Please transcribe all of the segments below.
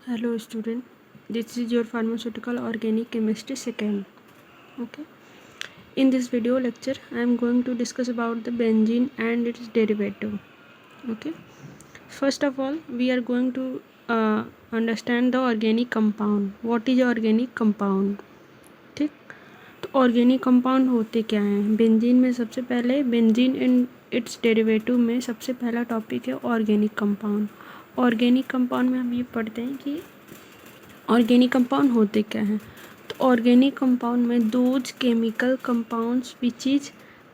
Hello student, this is your pharmaceutical organic chemistry second. Okay. In this video lecture I am going to discuss about the benzene and its derivative. Okay. First of all we are going to understand the organic compound. What is organic compound? ठीक, तो organic compound होते क्या हैं? Benzene में सबसे पहले benzene and it's derivative में सबसे पहला टॉपिक है ऑर्गेनिक कंपाउंड. ऑर्गेनिक कंपाउंड में हम ये पढ़ते हैं कि ऑर्गेनिक कंपाउंड होते क्या हैं. तो ऑर्गेनिक कंपाउंड में those chemical compounds which is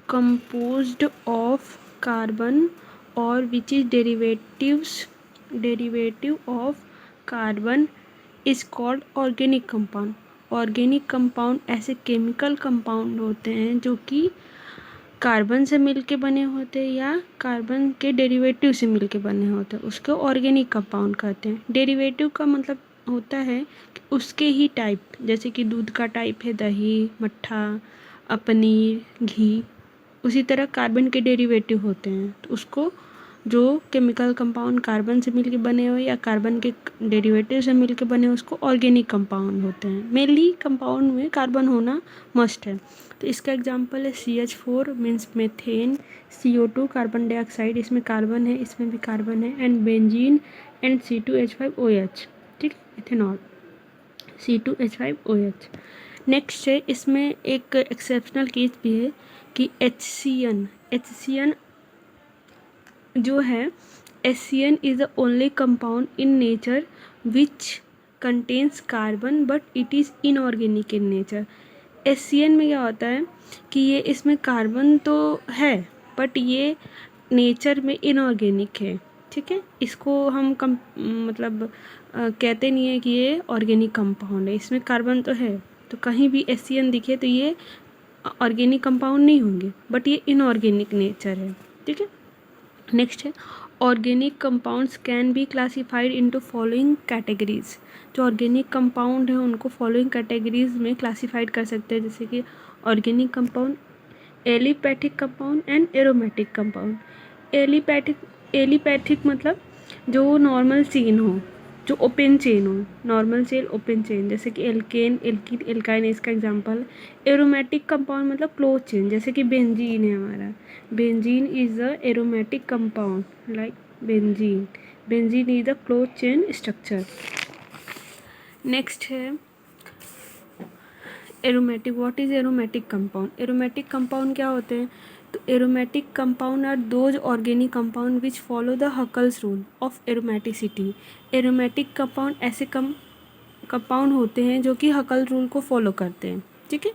composed of carbon और which is derivative of carbon is called organic compound. Organic compound ऐसे केमिकल कंपाउंड होते हैं जो कि कार्बन से मिलके बने होते हैं या कार्बन के डेरिवेटिव से मिलके बने होते हैं, उसको ऑर्गेनिक कंपाउंड कहते हैं. डेरिवेटिव का मतलब होता है कि उसके ही टाइप, जैसे कि दूध का टाइप है दही, मट्ठा, पनीर, घी, उसी तरह कार्बन के डेरिवेटिव होते हैं. तो उसको जो केमिकल कंपाउंड कार्बन से मिलके बने हुए या कार्बन के डेरिवेटिव से मिलके बने हुए उसको ऑर्गेनिक कंपाउंड होते हैं. मेनली कंपाउंड में कार्बन होना मस्ट है. तो इसका एग्जांपल है CH4 means methane, CO2 carbon dioxide, इसमें कार्बन है, इसमें भी कार्बन है, एंड बेंजीन एंड C2H5OH. ठीक, इथेनॉल C2H5OH. नेक्स्ट है, इसमें एक एक्सेप्शनल केस भी है कि HCN जो है HCN is the only compound in nature which contains carbon but it is inorganic in nature. HCN में क्या होता है कि ये इसमें कार्बन तो है बट ये नेचर में इनऑर्गेनिक है. ठीक है, इसको हम मतलब कहते नहीं है कि ये ऑर्गेनिक कंपाउंड है. इसमें कार्बन तो है, तो कहीं भी HCN दिखे तो ये ऑर्गेनिक कंपाउंड नहीं होंगे बट ये इनऑर्गेनिक नेचर है. ठीक है. नेक्स्ट है, organic compounds can be classified into following categories. जो ऑर्गेनिक कंपाउंड है उनको फॉलोइंग कैटेगरीज में क्लासीफाइड कर सकते हैं, जैसे कि organic compound, aliphatic compound and aromatic compound. Aliphatic मतलब जो नॉर्मल चेन हो, जो ओपन चेन हो, नॉर्मल चेन ओपन चेन, जैसे कि एल्केन, एल्कीन, एल्काइन इसका एग्जांपल. एरोमेटिक कंपाउंड मतलब क्लोज चेन, जैसे कि बेंजीन है हमारा. Benzene is a aromatic compound like benzene. Benzene is a close chain structure. Next है aromatic. What is aromatic compound? Aromatic compound क्या होते हैं? तो aromatic compound are those organic compound which follow the Huckel's rule of aromaticity. Aromatic compound ऐसे compound होते हैं जो कि हकल रूल को फॉलो करते हैं. ठीक है,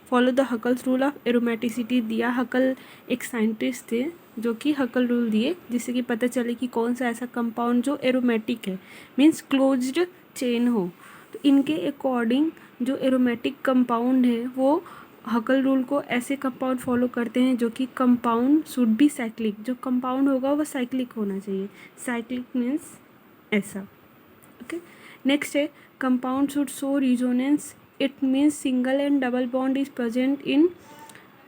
follow the Huckel's rule of aromaticity. दिया हकल एक साइंटिस्ट थे जो कि हकल रूल दिए जिससे कि पता चले कि कौन सा ऐसा कंपाउंड जो एरोमेटिक है, मीन्स क्लोज्ड चेन हो. तो इनके अकॉर्डिंग जो एरोमेटिक कंपाउंड है वो हकल रूल को ऐसे कंपाउंड फॉलो करते हैं जो कि कंपाउंड शुड बी साइक्लिक. जो कंपाउंड होगा वो साइक्लिक होना चाहिए. साइक्लिक मीन्स ऐसा. ओके. नेक्स्ट है, compound should show resonance. It means single and double bond is present in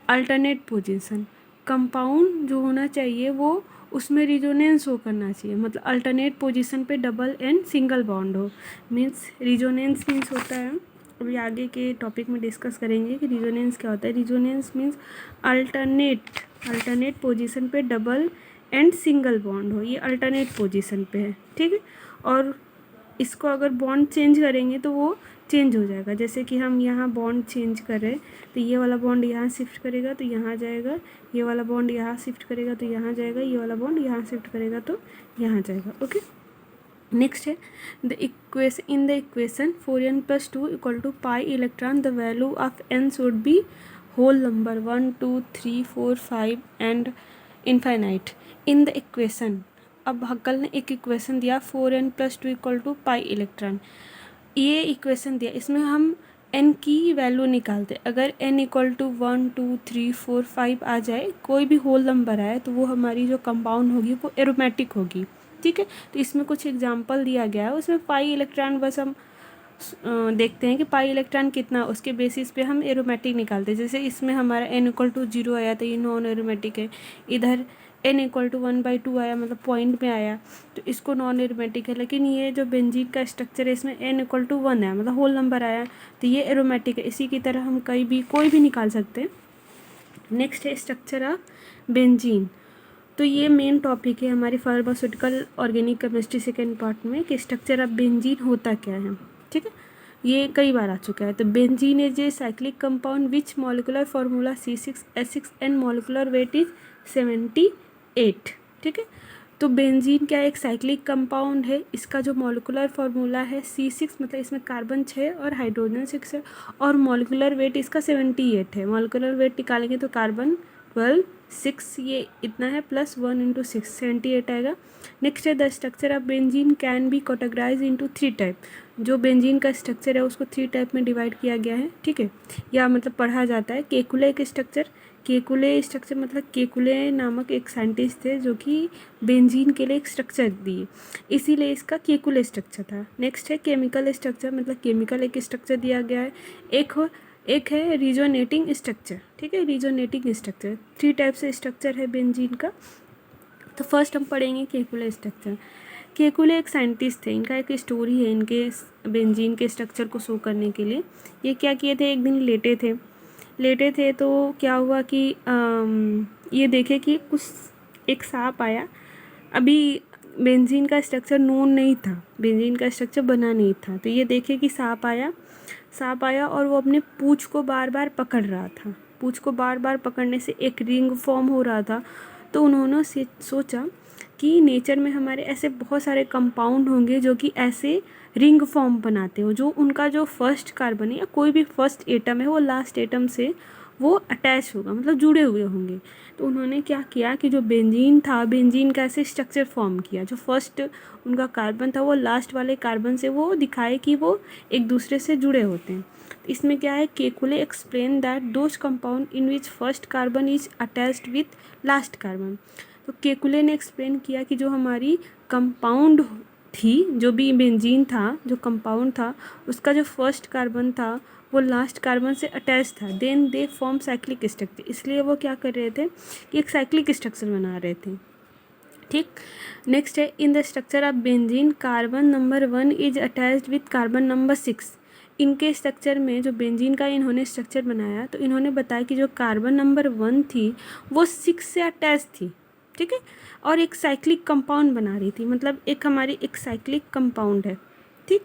alternate position. Compound जो होना चाहिए वो उसमें रिजोनेंस हो करना चाहिए, मतलब अल्टरनेट पोजीशन पे डबल एंड सिंगल बॉन्ड हो. मीन्स रिजोनेंस मीन्स होता है, अभी आगे के टॉपिक में डिस्कस करेंगे कि रिजोनेंस क्या होता है. रिजोनेंस मीन्स अल्टरनेट पोजीशन पे डबल एंड सिंगल बॉन्ड हो, ये अल्टरनेट पोजीशन पे है. ठीक है, और इसको अगर बॉन्ड चेंज करेंगे तो वो चेंज हो जाएगा. जैसे कि हम यहाँ बॉन्ड चेंज कर रहे हैं तो ये वाला बॉन्ड यहाँ शिफ्ट करेगा तो यहाँ जाएगा, ये वाला बॉन्ड यहाँ शिफ्ट करेगा तो यहाँ जाएगा, ये वाला बॉन्ड यहाँ शिफ्ट करेगा तो यहाँ जाएगा. ओके. नेक्स्ट है the equation. In the equation 4n+2 equal to pi electron the value of n should be whole number 1 2 3 4 5 and infinite. In the equation, अब हकल ने एक इक्वेशन दिया 4n+2 equal to pi electron. ये equation दिया, इसमें हम n की value निकालते. अगर n इक्वल टू 1 2 3 4 5 आ जाए, कोई भी होल नंबर आए, तो वो हमारी जो कंपाउंड होगी वो एरोमेटिक होगी. ठीक है, तो इसमें कुछ एग्जांपल दिया गया है, उसमें पाई इलेक्ट्रॉन बस हम देखते हैं कि पाई इलेक्ट्रॉन कितना, उसके बेसिस पे हम एरोमेटिक निकालते हैं. जैसे इसमें हमारा n इक्वल टू 0 आया तो ये नॉन एरोमेटिक है. इधर n=1/2 आया, मतलब पॉइंट में आया, तो इसको नॉन एरोमेटिक है। लेकिन ये जो बेंजीन का स्ट्रक्चर है इसमें n=1 है, मतलब होल नंबर आया, तो ये एरोमेटिक है। इसी की तरह हम कोई भी निकाल सकते हैं। नेक्स्ट है स्ट्रक्चर ऑफ बेंजीन। तो ये मेन टॉपिक है हमारी pharmaceutical organic chemistry second part में कि स्ट्रक्चर ऑफ बेंजीन होता क्या है। ठीक है, ये कई बार आ चुका है। तो benzene is a cyclic compound which molecular formula C6H6 and molecular weight is 78। ठीक है, तो बेंजीन क्या एक साइक्लिक कंपाउंड है। इसका जो मॉलिकुलर फार्मूला है C6, मतलब इसमें कार्बन 6 और हाइड्रोजन 6 है, और मॉलिकुलर वेट इसका 78 है। मॉलिकुलर वेट निकालेंगे तो कार्बन 12, 6 ये इतना है, प्लस 1 × 6 78 आएगा। नेक्स्ट है the structure of benzene can be categorize into 3 type. जो बेंजीन का स्ट्रक्चर है उसको 3 टाइप में डिवाइड किया गया है। ठीक है, या मतलब पढ़ा जाता है केकुले स्ट्रक्चर। केकुले स्ट्रक्चर मतलब केकुले नामक एक साइंटिस्ट थे जो कि बेंजीन के लिए एक स्ट्रक्चर दिए, इसीलिए इसका केकुले स्ट्रक्चर था। नेक्स्ट है केमिकल स्ट्रक्चर, मतलब केमिकल एक स्ट्रक्चर दिया गया है। एक है रिजोनेटिंग स्ट्रक्चर। ठीक है, रिजोनेटिंग स्ट्रक्चर 3 टाइप से स्ट्रक्चर है बेंजीन का। तो फर्स्ट हम पढ़ेंगे केकुले स्ट्रक्चर। केकुले एक साइंटिस्ट थे, इनका एक स्टोरी है इनके बेंजीन के स्ट्रक्चर को शो करने के लिए। ये क्या किए थे, एक दिन लेटे थे तो क्या हुआ कि ये देखे कि कुछ एक सांप आया। अभी बेंजीन का स्ट्रक्चर नोन नहीं था, बेंजीन का स्ट्रक्चर बना नहीं था, तो ये देखे कि सांप आया और वो अपने पूंछ को बार बार पकड़ रहा था। पूंछ को बार बार पकड़ने से एक रिंग फॉर्म हो रहा था। तो उन्होंने सोचा कि नेचर में हमारे ऐसे बहुत सारे कंपाउंड होंगे जो कि ऐसे रिंग फॉर्म बनाते हो, जो उनका जो फर्स्ट कार्बन है या कोई भी फर्स्ट एटम है वो लास्ट एटम से वो अटैच होगा, मतलब जुड़े हुए होंगे। तो उन्होंने क्या किया कि जो बेंजीन था, बेंजीन का ऐसे स्ट्रक्चर फॉर्म किया, जो फर्स्ट उनका कार्बन था वो लास्ट वाले कार्बन से वो दिखाए कि वो एक दूसरे से जुड़े होते हैं। इसमें क्या है, Kekule explain that those compound in which first carbon is attached with last carbon. तो केकुले ने एक्सप्लेन किया कि जो हमारी कंपाउंड थी, जो भी बेंजीन था, जो कंपाउंड था, उसका जो फर्स्ट कार्बन था वो लास्ट कार्बन से अटैच था। Then they form cyclic structure, इसलिए वो क्या कर रहे थे कि एक साइक्लिक स्ट्रक्चर बना रहे थे। ठीक, नेक्स्ट है in the structure of benzene carbon number 1 is attached with carbon number 6। इनके स्ट्रक्चर में जो बेंजीन का इन्होंने स्ट्रक्चर बनाया तो इन्होंने बताया कि जो कार्बन नंबर 1 थी वो 6 से अटैच थी। ठीक है, और एक साइक्लिक कंपाउंड बना रही थी, मतलब एक हमारी एक साइक्लिक कंपाउंड है। ठीक,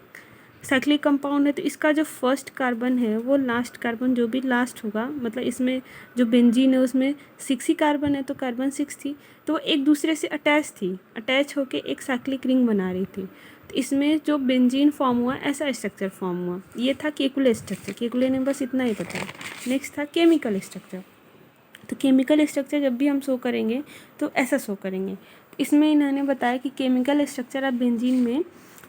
साइक्लिक कंपाउंड है तो इसका जो फर्स्ट कार्बन है वो लास्ट कार्बन जो भी लास्ट होगा, मतलब इसमें जो बेंजीन है उसमें 6 ही कार्बन है, तो कार्बन 6 थी, तो वो एक दूसरे से अटैच होके एक साइक्लिक रिंग बना रही थी। तो इसमें जो बेंजीन फॉर्म हुआ ऐसा स्ट्रक्चर फॉर्म हुआ। ये था केकुले स्ट्रक्चर, केकुले ने बस इतना ही बताया। नेक्स्ट था केमिकल स्ट्रक्चर। तो केमिकल स्ट्रक्चर जब भी हम शो करेंगे तो ऐसा शो करेंगे। इसमें इन्होंने बताया कि केमिकल स्ट्रक्चर ऑफ बेंजीन में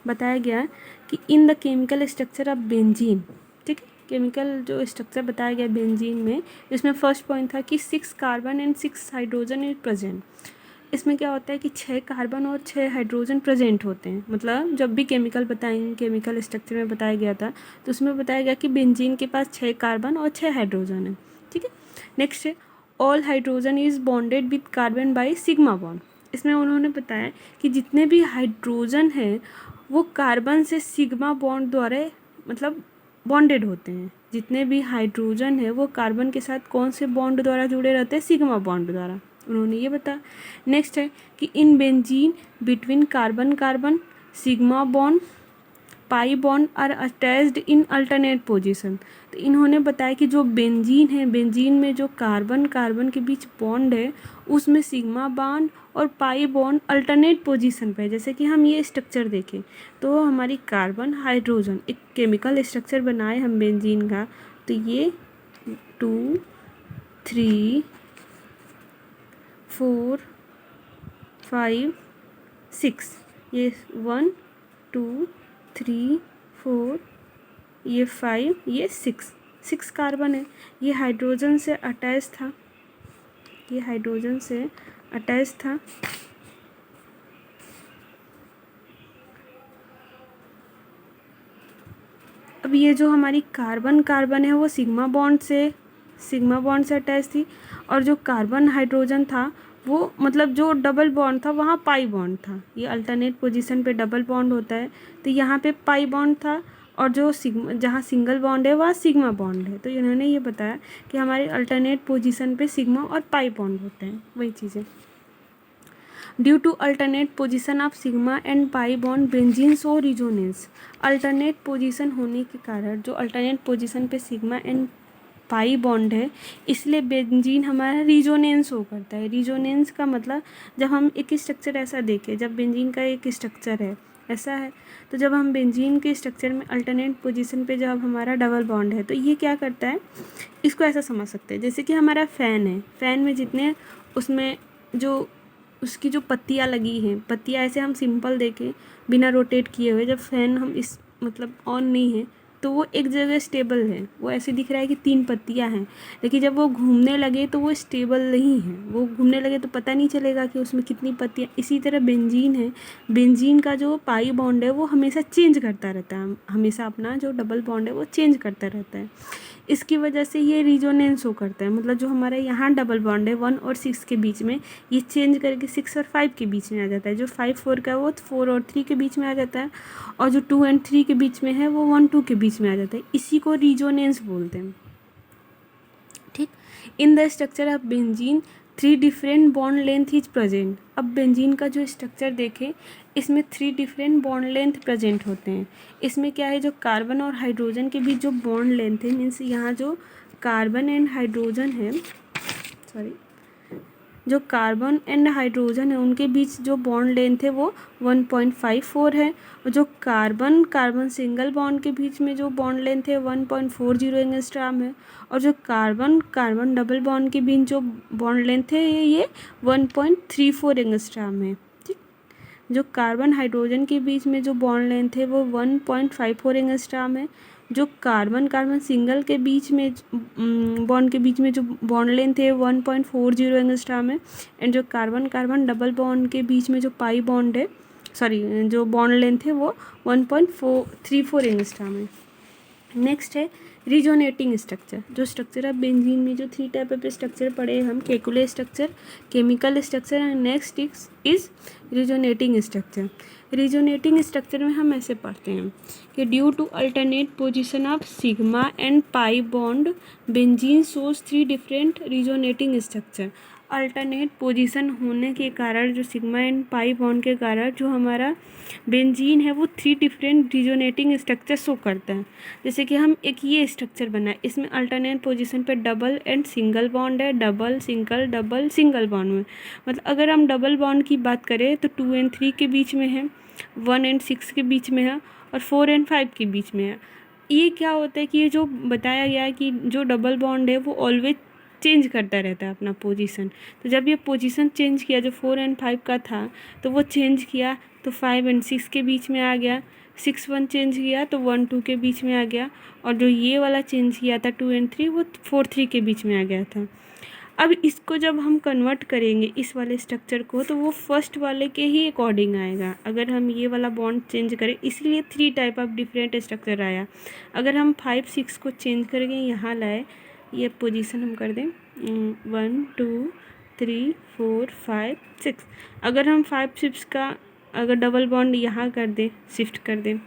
बताया गया कि in the chemical structure of benzene. ठीक है, केमिकल जो स्ट्रक्चर बताया गया बेंजीन में, इसमें फर्स्ट पॉइंट था कि 6 carbon and 6 hydrogen is present. इसमें क्या होता है कि 6 कार्बन और 6 हाइड्रोजन प्रेजेंट होते हैं। मतलब जब भी केमिकल केमिकल स्ट्रक्चर में बताया गया था तो उसमें बताया गया कि बेंजीन के पास 6 कार्बन और 6 हाइड्रोजन है। ठीक है, नेक्स्ट है all hydrogen is bonded with carbon by sigma bond. इसमें उन्होंने बताया कि जितने भी हाइड्रोजन है वो कार्बन से सिग्मा बॉन्ड द्वारा मतलब बॉन्डेड होते हैं। जितने भी हाइड्रोजन है वो कार्बन के साथ कौन से बॉन्ड द्वारा जुड़े रहते हैं, सिग्मा बॉन्ड द्वारा, उन्होंने ये बताया। नेक्स्ट है कि in benzene between carbon carbon sigma bond pi bond are attached in alternate position. तो इन्होंने बताया कि जो बेंजीन है, बेंजीन में जो कार्बन कार्बन के बीच बॉन्ड है उसमें सिग्मा बॉन्ड और पाई बॉन्ड अल्टरनेट पोजीशन पे है। जैसे कि हम ये स्ट्रक्चर देखें तो हमारी कार्बन हाइड्रोजन एक केमिकल स्ट्रक्चर बनाए हम बेंजीन का, तो ये 2 3 4 5 6, ये 1 2 3 4, ये 5, ये 6 कार्बन है। ये हाइड्रोजन से अटैच था, ये हाइड्रोजन से अटैच था। अब ये जो हमारी कार्बन कार्बन है वो सिग्मा बॉन्ड से अटैच थी, और जो कार्बन हाइड्रोजन था वो मतलब जो डबल बॉन्ड था वहाँ पाई बॉन्ड था। ये अल्टरनेट पोजीशन पे डबल बॉन्ड होता है, तो यहाँ पे पाई बॉन्ड था, और जो सिग्मा जहाँ सिंगल बॉन्ड है वहाँ सिग्मा बॉन्ड है। तो इन्होंने ये बताया कि हमारे अल्टरनेट पोजीशन पे सिग्मा और पाई बॉन्ड होते हैं, वही चीज़ें। Due to alternate position of sigma and pi bond benzene show resonance. Alternate position होने के कारण जो अल्टरनेट पोजीशन पे सिग्मा एंड पाई बॉन्ड है, इसलिए बेंजीन हमारा रिजोनेंस शो करता है। रिजोनेंस का मतलब जब हम एक स्ट्रक्चर ऐसा देखें, जब बेंजीन का एक स्ट्रक्चर है ऐसा है, तो जब हम बेंजीन के स्ट्रक्चर में अल्टरनेट पोजीशन पे जब हमारा डबल बॉन्ड है, तो ये क्या करता है, इसको ऐसा समझ सकते हैं जैसे कि हमारा फ़ैन है, फ़ैन में जितने उसमें जो उसकी जो पत्तियाँ लगी हैं, पत्तियाँ ऐसे हम सिंपल देखें बिना रोटेट किए हुए, जब फ़ैन हम इस मतलब ऑन नहीं है तो वो एक जगह स्टेबल है, वो ऐसे दिख रहा है कि 3 पत्तियाँ हैं, लेकिन जब वो घूमने लगे तो वो स्टेबल नहीं है, वो घूमने लगे तो पता नहीं चलेगा कि उसमें कितनी पत्तियाँ। इसी तरह बेंजीन है, बेंजीन का जो पाई बॉन्ड है वो हमेशा चेंज करता रहता है, हमेशा अपना जो डबल बॉन्ड है वो चेंज करता रहता है। इसकी वजह से ये रिजोनेंस शो करता है, मतलब जो हमारे यहाँ डबल बॉन्ड है 1 और 6 के बीच में, ये चेंज करके 6 और 5 के बीच में आ जाता है। जो 5 4 का है वो 4 और 3 के बीच में आ जाता है, और जो 2 और 3 के बीच में है वो 1 2 के बीच में आ जाता है। इसी को रिजोनेंस बोलते हैं। ठीक। In the structure of benzene 3 different bond length is present. अब बेंजीन का जो स्ट्रक्चर देखें, इसमें 3 डिफरेंट बॉन्ड लेंथ प्रेजेंट होते हैं। इसमें क्या है, जो कार्बन और हाइड्रोजन के बीच जो बॉन्ड लेंथ है, मीन्स यहाँ जो कार्बन एंड हाइड्रोजन है, सॉरी, जो कार्बन एंड हाइड्रोजन है उनके बीच जो बॉन्ड लेंथ है वो 1.54 है, और जो कार्बन कार्बन सिंगल बॉन्ड के बीच में जो बॉन्ड लेंथ है 1.40 एंगस्ट्रॉम है, और जो कार्बन कार्बन डबल बॉन्ड के बीच जो बॉन्ड लेंथ है ये 1.34 एंगस्ट्रॉम है। ठीक। जो कार्बन हाइड्रोजन के बीच में जो बॉन्ड लेंथ है वो 1.54 एंगस्ट्रॉम है। जो कार्बन कार्बन सिंगल के बीच में बॉन्ड के बीच में जो बॉन्ड लेंथ है 1.40 एंगस्ट्रॉम है, एंड जो कार्बन कार्बन डबल बॉन्ड के बीच में जो पाई बॉन्ड है, सॉरी, जो बॉन्ड लेंथ है वो 1.34 एंगस्ट्रॉम है। नेक्स्ट है रिजोनेटिंग स्ट्रक्चर। जो स्ट्रक्चर ऑफ बेंजीन में जो 3 टाइप ऑफ स्ट्रक्चर पढ़े हम, Kekule structure, chemical structure, and next is resonating structure. Resonating structure में हम ऐसे पढ़ते हैं कि due to alternate position of sigma and pi bond benzene shows 3 different resonating structure. Alternate position होने के कारण, जो सिग्मा एंड पाई बॉन्ड के कारण जो हमारा बेंजीन है वो 3 डिफरेंट रिजोनेटिंग स्ट्रक्चर शो करता है। जैसे कि हम एक ये स्ट्रक्चर बना है, इसमें अल्टरनेट पोजीशन पे डबल एंड सिंगल बॉन्ड है, डबल सिंगल बॉन्ड में, मतलब अगर हम डबल बॉन्ड की बात करें तो 2 और 3 के बीच में है, 1 और 6 के बीच में है, और 4 और 5 के बीच में है। ये क्या होता है कि ये जो बताया गया है कि जो डबल बॉन्ड है वो ऑलवेज चेंज करता रहता है अपना पोजीशन। तो जब ये पोजीशन चेंज किया, जो 4 और 5 का था तो वो चेंज किया तो 5 और 6 के बीच में आ गया, 6 1 चेंज किया तो 1 2 के बीच में आ गया, और जो ये वाला चेंज किया था 2 और 3 वो 4 3 के बीच में आ गया था। अब इसको जब हम कन्वर्ट करेंगे इस वाले स्ट्रक्चर को, तो वो फर्स्ट वाले के ही अकॉर्डिंग आएगा। अगर हम ये वाला बॉन्ड चेंज करें, इसलिए 3 टाइप ऑफ डिफरेंट स्ट्रक्चर आया। अगर हम 5 6 को चेंज करके यहाँ लाए, ये पोजीशन हम कर दें 1 2 3 4 5 6, अगर हम 5 6 का अगर डबल बॉन्ड यहाँ कर दें, शिफ्ट कर दें,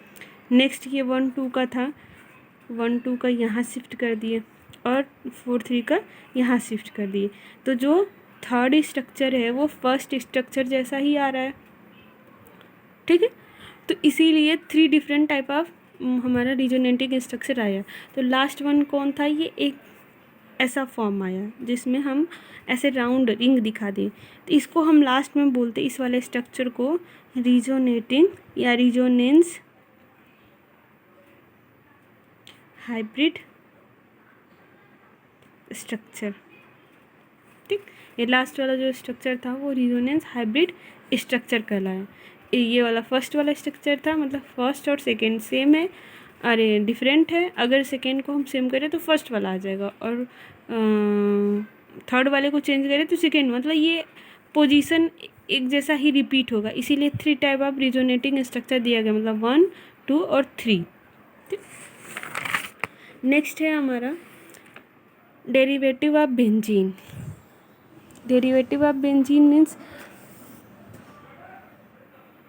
नेक्स्ट ये 1 2 का था, 1 2 का यहाँ शिफ्ट कर दिए, और 4 3 का यहाँ शिफ्ट कर दिए, तो जो थर्ड स्ट्रक्चर है वो फर्स्ट स्ट्रक्चर जैसा ही आ रहा है। ठीक है, तो इसीलिए 3 डिफरेंट टाइप ऑफ हमारा रिजोनेटिंग स्ट्रक्चर आया। तो लास्ट वन कौन था, ये एक ऐसा फॉर्म आया जिसमें हम ऐसे राउंड रिंग दिखा दें, तो इसको हम लास्ट में बोलते, इस वाले स्ट्रक्चर को रिजोनेटिंग या रिजोनेंस हाइब्रिड स्ट्रक्चर। ठीक, ये लास्ट वाला जो स्ट्रक्चर था वो रिजोनेंस हाइब्रिड स्ट्रक्चर कहलाया। ये वाला फर्स्ट वाला स्ट्रक्चर था, मतलब फर्स्ट और सेकेंड सेम है, अरे डिफरेंट है, अगर सेकेंड को हम सेम करें तो फर्स्ट वाला आ जाएगा, और थर्ड वाले को चेंज करें तो सेकेंड, मतलब ये पोजीशन एक जैसा ही रिपीट होगा। इसीलिए 3 टाइप ऑफ रिजोनेटिंग स्ट्रक्चर दिया गया, मतलब 1 2 और 3। ठीक, नेक्स्ट है हमारा derivative of benzene. Derivative of benzene means